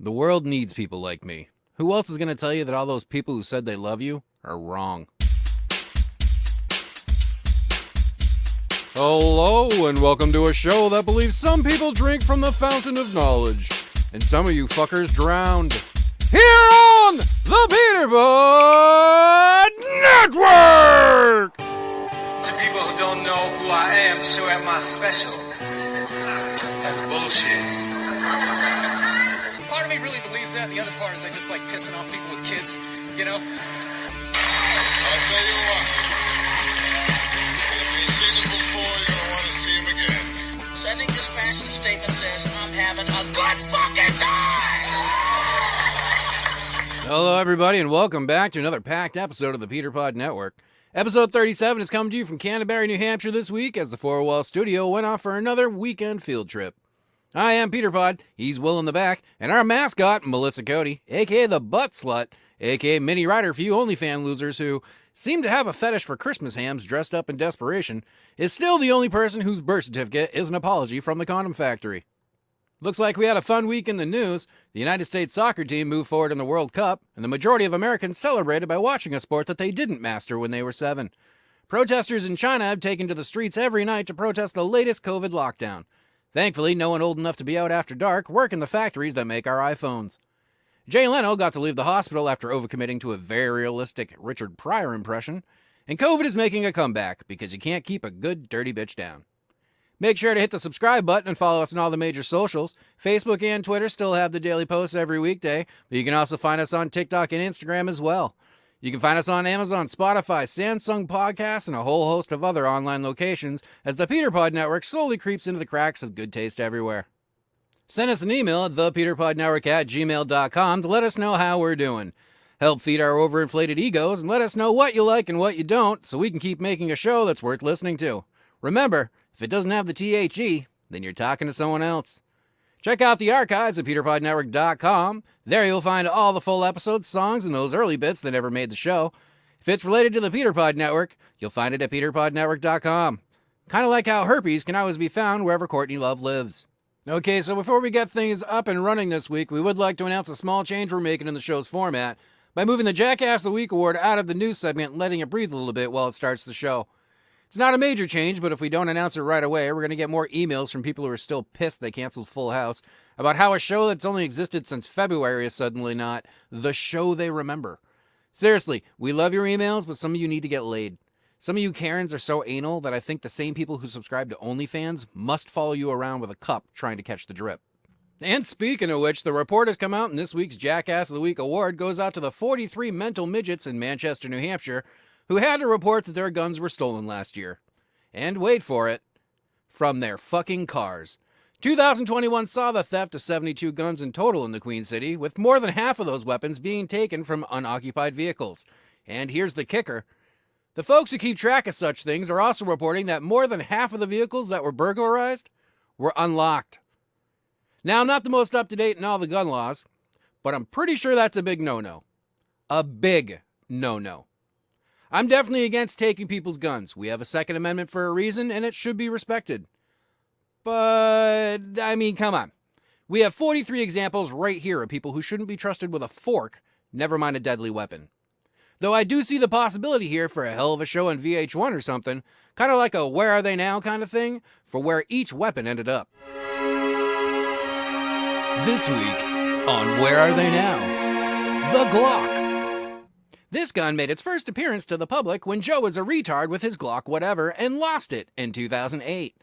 The world needs people like me. Who else is going to tell you that all those people who said they love you are wrong? Hello, and welcome to a show that believes some people drink from the fountain of knowledge, and some of you fuckers drowned. Here on the Peterpod Network! To people who don't know who I am, the show at my special. That's bullshit. Part of me really believes that, the other part is I just like pissing off people with kids, you know? I'll tell you what. If you've seen him before, you're gonna want to see him again. Sending this fashion statement says I'm having a good fucking time! Hello, everybody, and welcome back to another packed episode of the Peterpod Network. Episode 37 is coming to you from Canterbury, New Hampshire this week as the Four Wall Studio went off for another weekend field trip. I am Peterpod, he's Will in the back, and our mascot, Melissa Cody, a.k.a. the Butt Slut, a.k.a. Mini Rider for you OnlyFans losers who seem to have a fetish for Christmas hams dressed up in desperation, is still the only person whose birth certificate is an apology from the condom factory. Looks like we had a fun week in the news. The United States soccer team moved forward in the World Cup, and the majority of Americans celebrated by watching a sport that they didn't master when they were 7. Protesters in China have taken to the streets every night to protest the latest COVID lockdown. Thankfully, no one old enough to be out after dark working the factories that make our iPhones. Jay Leno got to leave the hospital after overcommitting to a very realistic Richard Pryor impression, and COVID is making a comeback because you can't keep a good dirty bitch down. Make sure to hit the subscribe button and follow us on all the major socials. Facebook and Twitter still have the daily posts every weekday, but you can also find us on TikTok and Instagram as well. You can find us on Amazon, Spotify, Samsung Podcasts, and a whole host of other online locations as the Peterpod Network slowly creeps into the cracks of good taste everywhere. Send us an email at thepeterpodnetwork@gmail.com to let us know how we're doing. Help feed our overinflated egos and let us know what you like and what you don't so we can keep making a show that's worth listening to. Remember, if it doesn't have the THE, then you're talking to someone else. Check out the archives at peterpodnetwork.com. There you'll find all the full episodes, songs, and those early bits that never made the show. If it's related to the Peterpod Network, you'll find it at peterpodnetwork.com. Kind of like how herpes can always be found wherever Courtney Love lives. Okay, so before we get things up and running this week, we would like to announce a small change we're making in the show's format by moving the Jackass of the Week award out of the news segment and letting it breathe a little bit while it starts the show. It's not a major change, but if we don't announce it right away, we're going to get more emails from people who are still pissed they canceled Full House about how a show that's only existed since February is suddenly not the show they remember. Seriously, we love your emails, but some of you need to get laid. Some of you Karens are so anal that I think the same people who subscribe to OnlyFans must follow you around with a cup trying to catch the drip. And speaking of which, the report has come out and this week's Jackass of the Week award goes out to the 43 mental midgets in Manchester, New Hampshire, who had to report that their guns were stolen last year. And wait for it, from their fucking cars. 2021 saw the theft of 72 guns in total in the Queen City, with more than half of those weapons being taken from unoccupied vehicles. And here's the kicker. The folks who keep track of such things are also reporting that more than half of the vehicles that were burglarized were unlocked. Now, I'm not the most up-to-date in all the gun laws, but I'm pretty sure that's a big no-no. A big no-no. I'm definitely against taking people's guns. We have a Second Amendment for a reason, and it should be respected. But, I mean, come on. We have 43 examples right here of people who shouldn't be trusted with a fork, never mind a deadly weapon. Though I do see the possibility here for a hell of a show on VH1 or something, kind of like a Where Are They Now kind of thing, for where each weapon ended up. This week on Where Are They Now? The Glock. This gun made its first appearance to the public when Joe was a retard with his Glock whatever and lost it in 2008.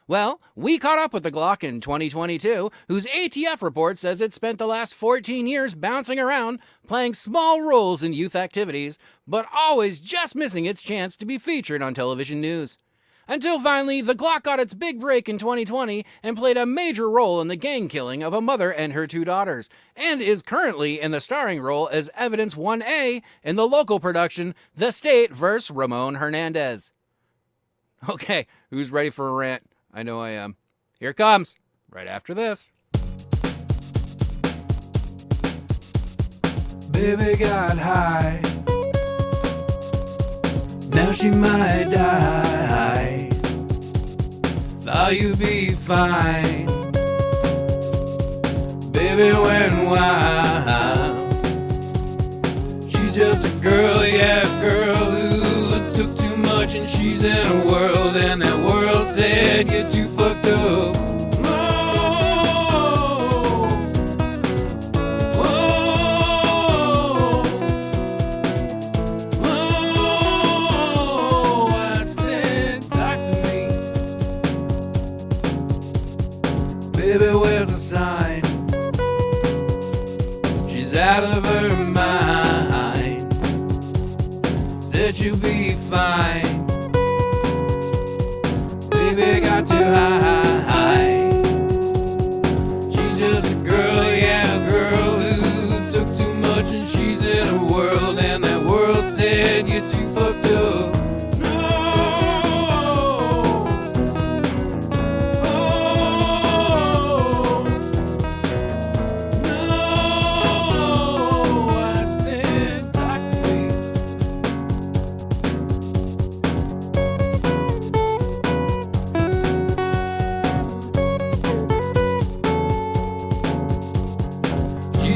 Well, we caught up with the Glock in 2022, whose ATF report says it spent the last 14 years bouncing around, playing small roles in youth activities, but always just missing its chance to be featured on television news. Until finally, the Glock got its big break in 2020 and played a major role in the gang killing of a mother and her 2 daughters, and is currently in the starring role as Evidence 1A in the local production The State vs. Ramon Hernandez. Okay, who's ready for a rant? I know I am. Here it comes, right after this. Baby got high. Now she might die. Thought you'd be fine. Baby baby went wild. She's just a girl, yeah, a girl who took too much and she's in a world, and that world said you're too fucked up. I said, talk to me. Baby, where's the sign? She's out of her mind. Said she'll be fine. Baby got too high. She's just a girl, yeah, a girl who took too much and she's in a world, and that world said you're too fucked up.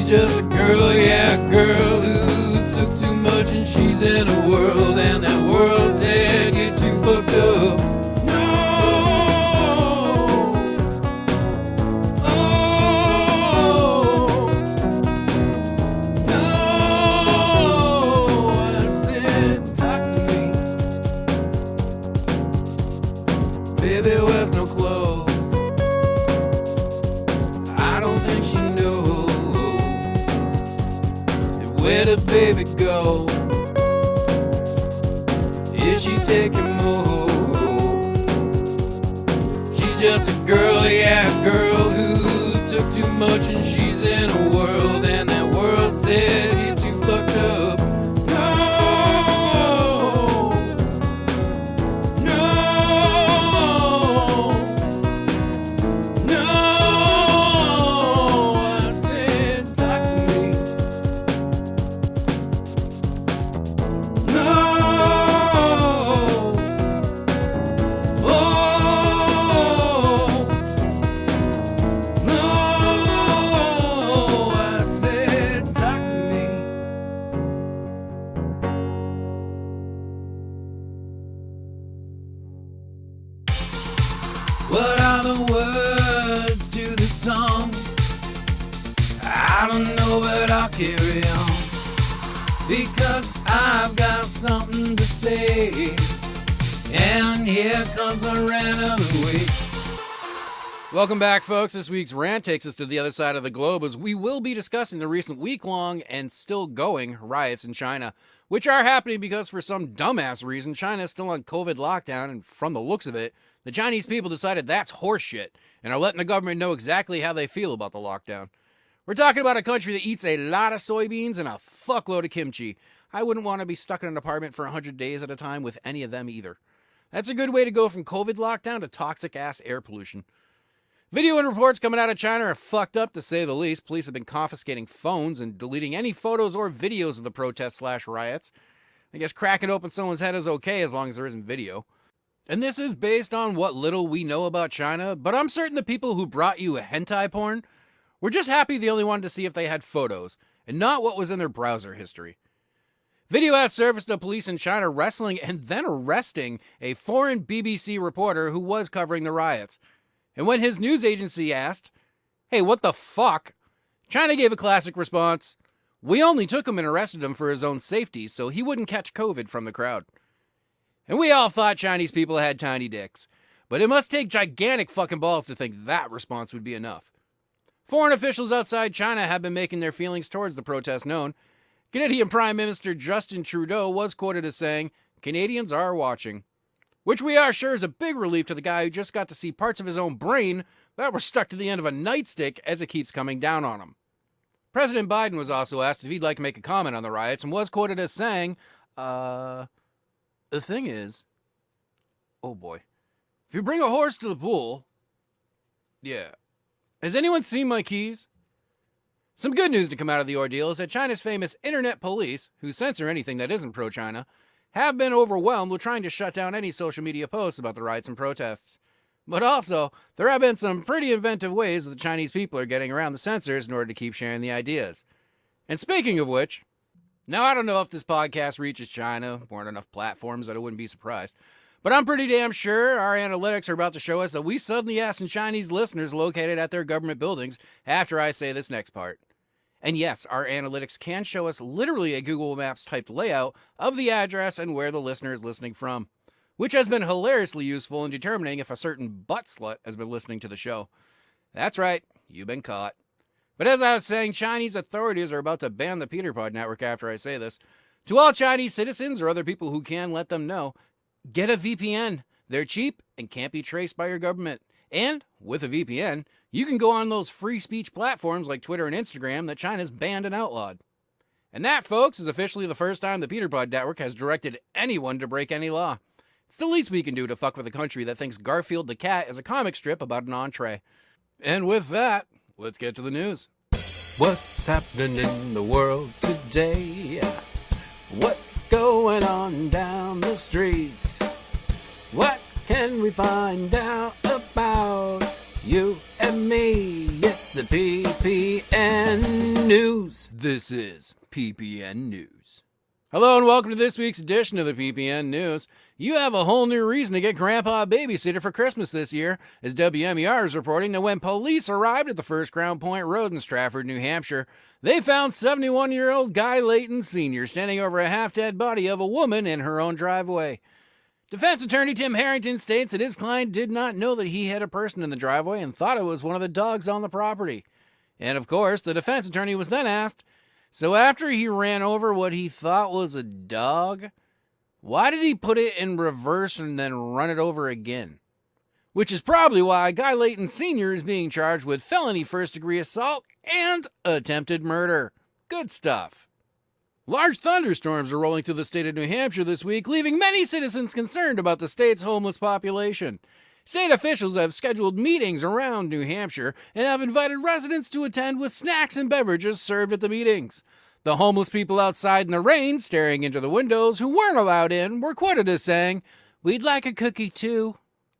Just a girl, yeah, a girl who took too much and she's in a world, and that world said you're too fucked up. No, oh, no, I said, talk to me. Baby wears no clothes. I don't think she knows. Where did baby go? Is she taking more? She's just a girl, yeah, a girl who took too much and she's in a world, and that world said you're too fucked up. No, no, no, I said, talk to me. No, oh, no, I said, talk to me. What are the words to this song? I don't know, but I'll carry on, because I've got something to say. And here comes the rant of the week. Welcome back, folks. This week's rant takes us to the other side of the globe, as we will be discussing the recent week-long and still going riots in China, which are happening because for some dumbass reason China is still on COVID lockdown, and from the looks of it, the Chinese people decided that's horseshit and are letting the government know exactly how they feel about the lockdown. We're talking about a country that eats a lot of soybeans and a fuckload of kimchi. I wouldn't want to be stuck in an apartment for 100 days at a time with any of them either. That's a good way to go from COVID lockdown to toxic-ass air pollution. Video and reports coming out of China are fucked up, to say the least. Police have been confiscating phones and deleting any photos or videos of the protests/riots. I guess cracking open someone's head is okay as long as there isn't video. And this is based on what little we know about China, but I'm certain the people who brought you a hentai porn were just happy they only wanted to see if they had photos, and not what was in their browser history. Video has surfaced of police in China wrestling and then arresting a foreign BBC reporter who was covering the riots. And when his news agency asked, "Hey, what the fuck?" China gave a classic response: "We only took him and arrested him for his own safety so he wouldn't catch COVID from the crowd." And we all thought Chinese people had tiny dicks, but it must take gigantic fucking balls to think that response would be enough. Foreign officials outside China have been making their feelings towards the protest known. Canadian Prime Minister Justin Trudeau was quoted as saying, "Canadians are watching," which we are sure is a big relief to the guy who just got to see parts of his own brain that were stuck to the end of a nightstick as it keeps coming down on him. President Biden was also asked if he'd like to make a comment on the riots and was quoted as saying, the thing is, oh boy, if you bring a horse to the pool, yeah. Has anyone seen my keys? Some good news to come out of the ordeal is that China's famous internet police, who censor anything that isn't pro-China, have been overwhelmed with trying to shut down any social media posts about the riots and protests. But also, there have been some pretty inventive ways that the Chinese people are getting around the censors in order to keep sharing the ideas. And speaking of which, now I don't know if this podcast reaches China, weren't enough platforms that I wouldn't be surprised, but I'm pretty damn sure our analytics are about to show us that we suddenly have some Chinese listeners located at their government buildings after I say this next part. And yes, our analytics can show us literally a Google Maps typed layout of the address and where the listener is listening from, which has been hilariously useful in determining if a certain butt slut has been listening to the show. That's right, you've been caught. But as I was saying, Chinese authorities are about to ban the Peter Pod Network after I say this. To all Chinese citizens or other people who can let them know, get a VPN. They're cheap and can't be traced by your government. And with a VPN, you can go on those free speech platforms like Twitter and Instagram that China's banned and outlawed. And that, folks, is officially the first time the Peter Pod Network has directed anyone to break any law. It's the least we can do to fuck with a country that thinks Garfield the Cat is a comic strip about an entree. And with that, let's get to the news. What's happening in the world today? What's going on down the streets? What can we find out about you and me? It's the PPN News. This is PPN News. Hello and welcome to this week's edition of the PPN News. You have a whole new reason to get Grandpa a babysitter for Christmas this year, as WMER is reporting that when police arrived at the First Crown Point Road in Stratford, New Hampshire, they found 71-year-old Guy Layton Sr. standing over a half-dead body of a woman in her own driveway. Defense attorney Tim Harrington states that his client did not know that he had a person in the driveway and thought it was one of the dogs on the property. And of course, the defense attorney was then asked, so after he ran over what he thought was a dog, why did he put it in reverse and then run it over again? Which is probably why Guy Layton Sr. is being charged with felony first-degree assault and attempted murder. Good stuff. Large thunderstorms are rolling through the state of New Hampshire this week, leaving many citizens concerned about the state's homeless population. State officials have scheduled meetings around New Hampshire and have invited residents to attend with snacks and beverages served at the meetings. The homeless people outside in the rain, staring into the windows, who weren't allowed in, were quoted as saying, "We'd like a cookie too."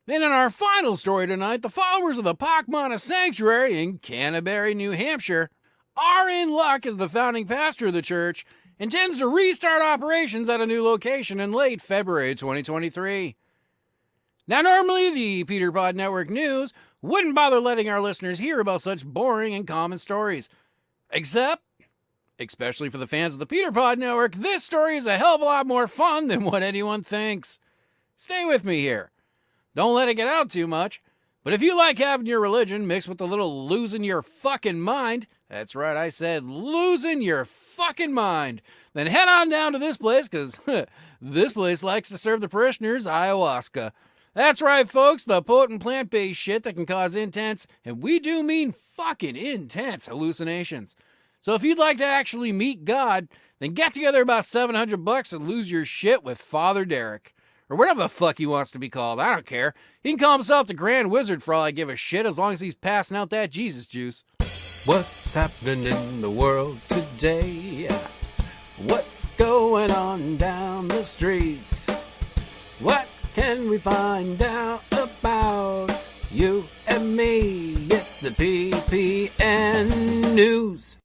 And in our final story tonight, the followers of the Pachmana Sanctuary in Canterbury, New Hampshire, are in luck as the founding pastor of the church intends to restart operations at a new location in late February 2023. Now, normally the Peter Pod Network News wouldn't bother letting our listeners hear about such boring and common stories. Except, especially for the fans of the Peter Pod Network, this story is a hell of a lot more fun than what anyone thinks. Stay with me here. Don't let it get out too much. But if you like having your religion mixed with a little losing your fucking mind, that's right, I said losing your fucking mind, then head on down to this place, because this place likes to serve the parishioners ayahuasca. That's right, folks, the potent plant-based shit that can cause intense, and we do mean fucking intense, hallucinations. So if you'd like to actually meet God, then get together about $700 and lose your shit with Father Derek. Or whatever the fuck he wants to be called, I don't care. He can call himself the Grand Wizard for all I give a shit, as long as he's passing out that Jesus juice. What's happening in the world today? What's going on down the streets? What can we find out about you and me? It's the PPN News.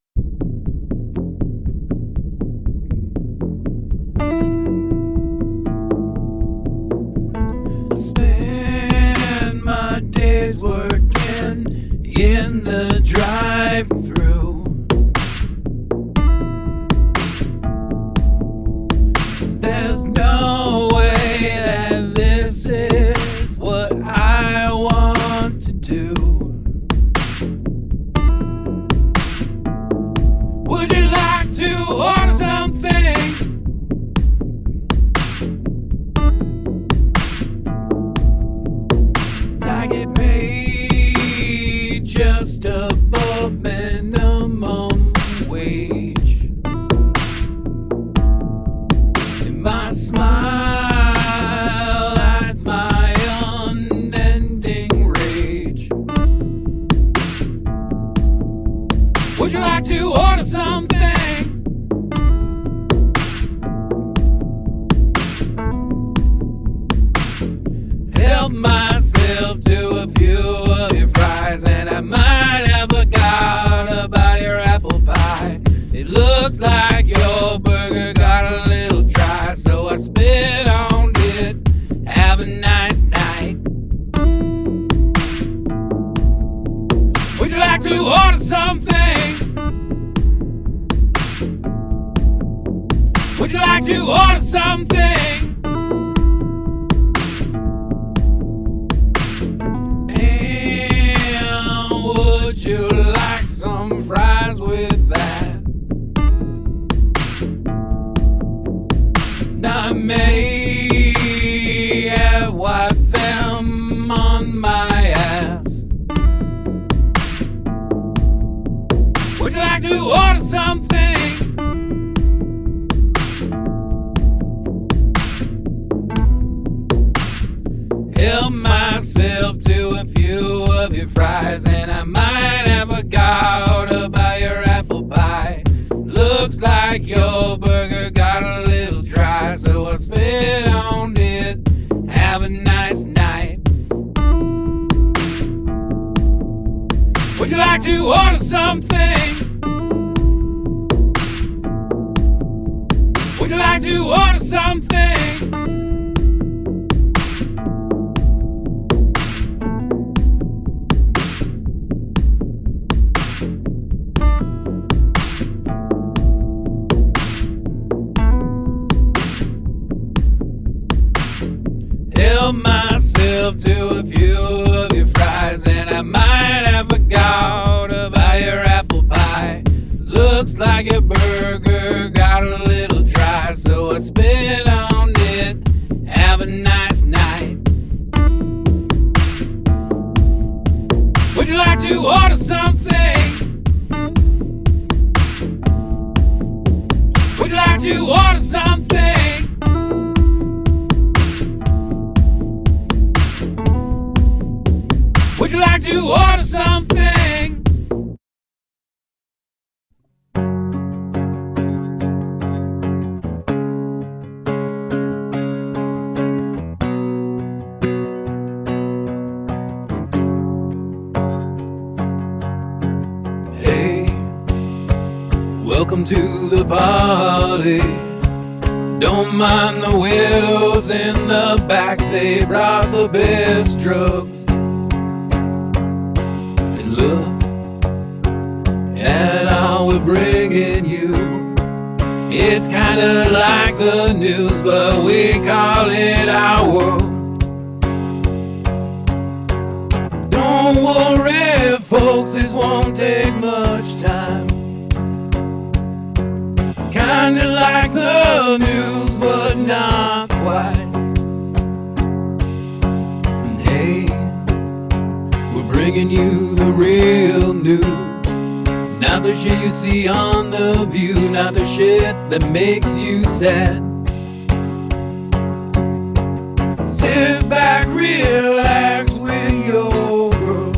I spend my days working in the drive-thru. There's no way that this is what I want to do. Would you like to order something? I get paid just above minimum wage. And my smile hides my unending rage. Would you like to order something? Help myself to like to order something? And would you like some fries with that? I may have wiped them on my ass. Would you like to order something? Help myself to a few of your fries, and I might have forgot about your apple pie. Looks like your burger got a little dry, so I spit on it. Have a nice night. Would you like to order something? Would you like to order something? Help myself to a few of your fries, and I might have forgot about your apple pie. Looks like your burger got a little dry, so I spit on it. Have a nice night. Would you like to order something? Would you like to order something? Would you like to order something? Hey, welcome to the party. Don't mind the widows in the back, they brought the best drugs. Look at all we're bringing you. It's kinda like the news, but we call it our world. Don't worry, folks, this won't take much time. Kinda like the news, but not quite. And hey, we're bringing you the real news. Not the shit you see on The View, not the shit that makes you sad. Sit back, relax with your girl,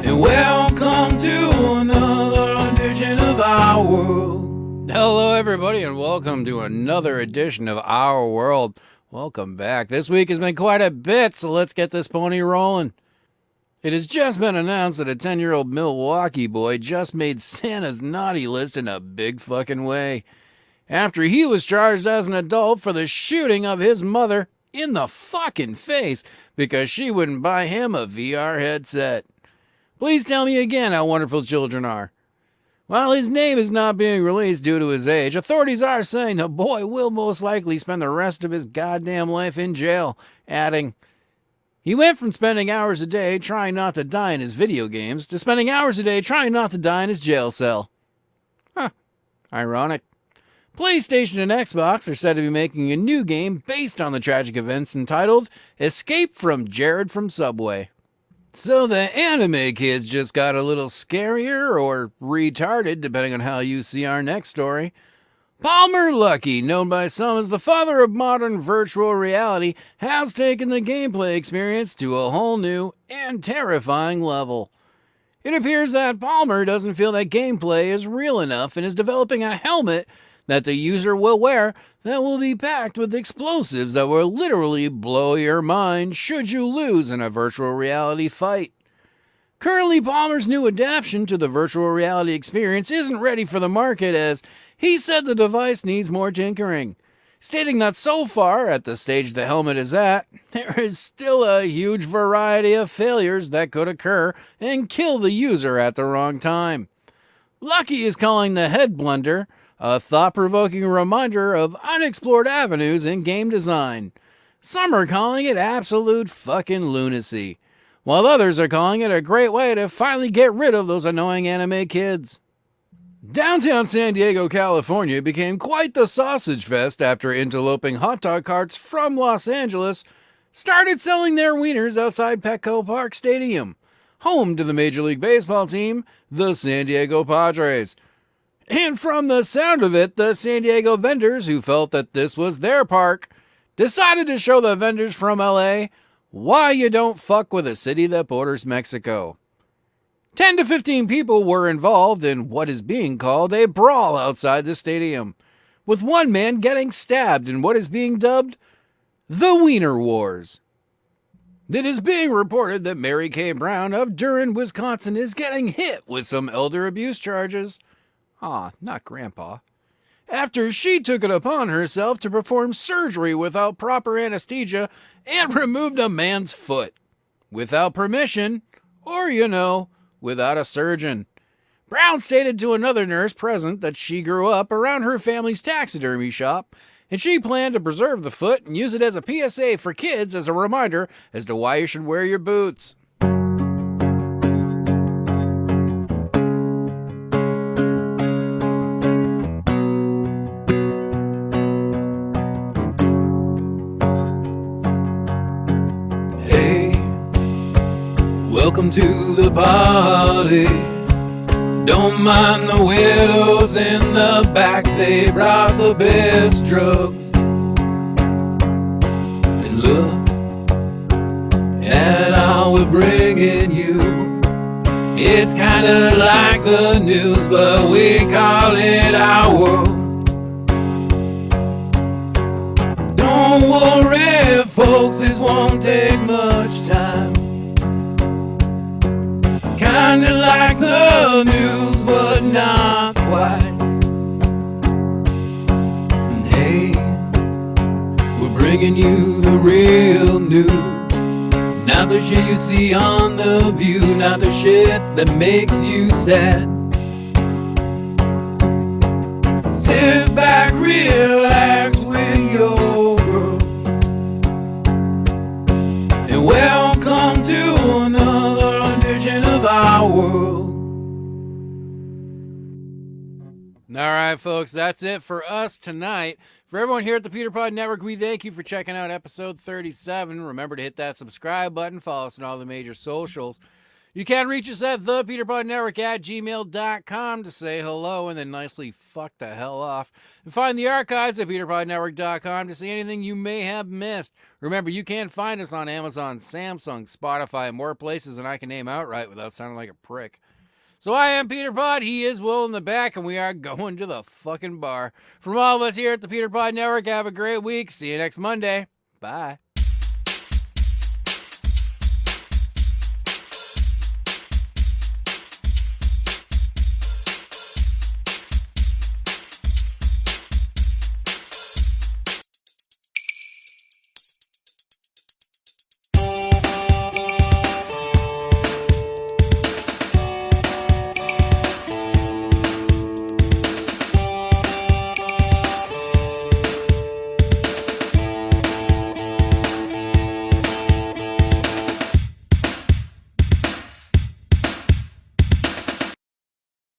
and welcome to another edition of Our World. Hello everybody, and welcome to another edition of Our World. Welcome back. This week has been quite a bit, so let's get this pony rolling. It has just been announced that a 10-year-old Milwaukee boy just made Santa's naughty list in a big fucking way, after he was charged as an adult for the shooting of his mother in the fucking face because she wouldn't buy him a VR headset. Please tell me again how wonderful children are. While his name is not being released due to his age, authorities are saying the boy will most likely spend the rest of his goddamn life in jail, adding, he went from spending hours a day trying not to die in his video games to spending hours a day trying not to die in his jail cell. Huh. Ironic. PlayStation and Xbox are said to be making a new game based on the tragic events entitled Escape from Jared from Subway. So the anime kids just got a little scarier or retarded, depending on how you see our next story. Palmer Luckey, known by some as the father of modern virtual reality, has taken the gameplay experience to a whole new and terrifying level. It appears that Palmer doesn't feel that gameplay is real enough and is developing a helmet that the user will wear that will be packed with explosives that will literally blow your mind should you lose in a virtual reality fight. Currently, Palmer's new adaptation to the virtual reality experience isn't ready for the market, as he said the device needs more tinkering, stating that so far, at the stage the helmet is at, there is still a huge variety of failures that could occur and kill the user at the wrong time. Luckey is calling the head blunder a thought-provoking reminder of unexplored avenues in game design. Some are calling it absolute fucking lunacy, while others are calling it a great way to finally get rid of those annoying anime kids. Downtown San Diego, California became quite the sausage fest after interloping hot dog carts from Los Angeles started selling their wieners outside Petco Park Stadium, home to the Major League Baseball team, the San Diego Padres. And from the sound of it, the San Diego vendors who felt that this was their park decided to show the vendors from LA why you don't fuck with a city that borders Mexico. 10 to 15 people were involved in what is being called a brawl outside the stadium, with one man getting stabbed in what is being dubbed the Wiener Wars. It is being reported that Mary Kay Brown of Durham, Wisconsin is getting hit with some elder abuse charges. Not Grandpa. After she took it upon herself to perform surgery without proper anesthesia and removed a man's foot. Without permission, or, without a surgeon. Brown stated to another nurse present that she grew up around her family's taxidermy shop, and she planned to preserve the foot and use it as a PSA for kids as a reminder as to why you should wear your boots. Welcome to the party. Don't mind the widows in the back, they brought the best drugs. And look at all we're bringing you. It's kinda like the news, but we call it our world. Don't worry, folks, this won't take much time. Kinda like the news, but not quite. And hey, we're bringing you the real news. Not the shit you see on The View, not the shit that makes you sad. Sit back, relax with your girl, and welcome to another edition of our world. All right, folks, that's it for us tonight. For everyone here at the Peter Pod Network, we thank you for checking out episode 37. Remember to hit that subscribe button, follow us on all the major socials. You can reach us at thepeterpodnetwork@gmail.com to say hello and then nicely fuck the hell off. And find the archives at peterpodnetwork.com to see anything you may have missed. Remember, you can find us on Amazon, Samsung, Spotify, and more places than I can name outright without sounding like a prick. So I am Peter Pod, he is Will in the back, and we are going to the fucking bar. From all of us here at the Peter Pod Network, have a great week. See you next Monday. Bye.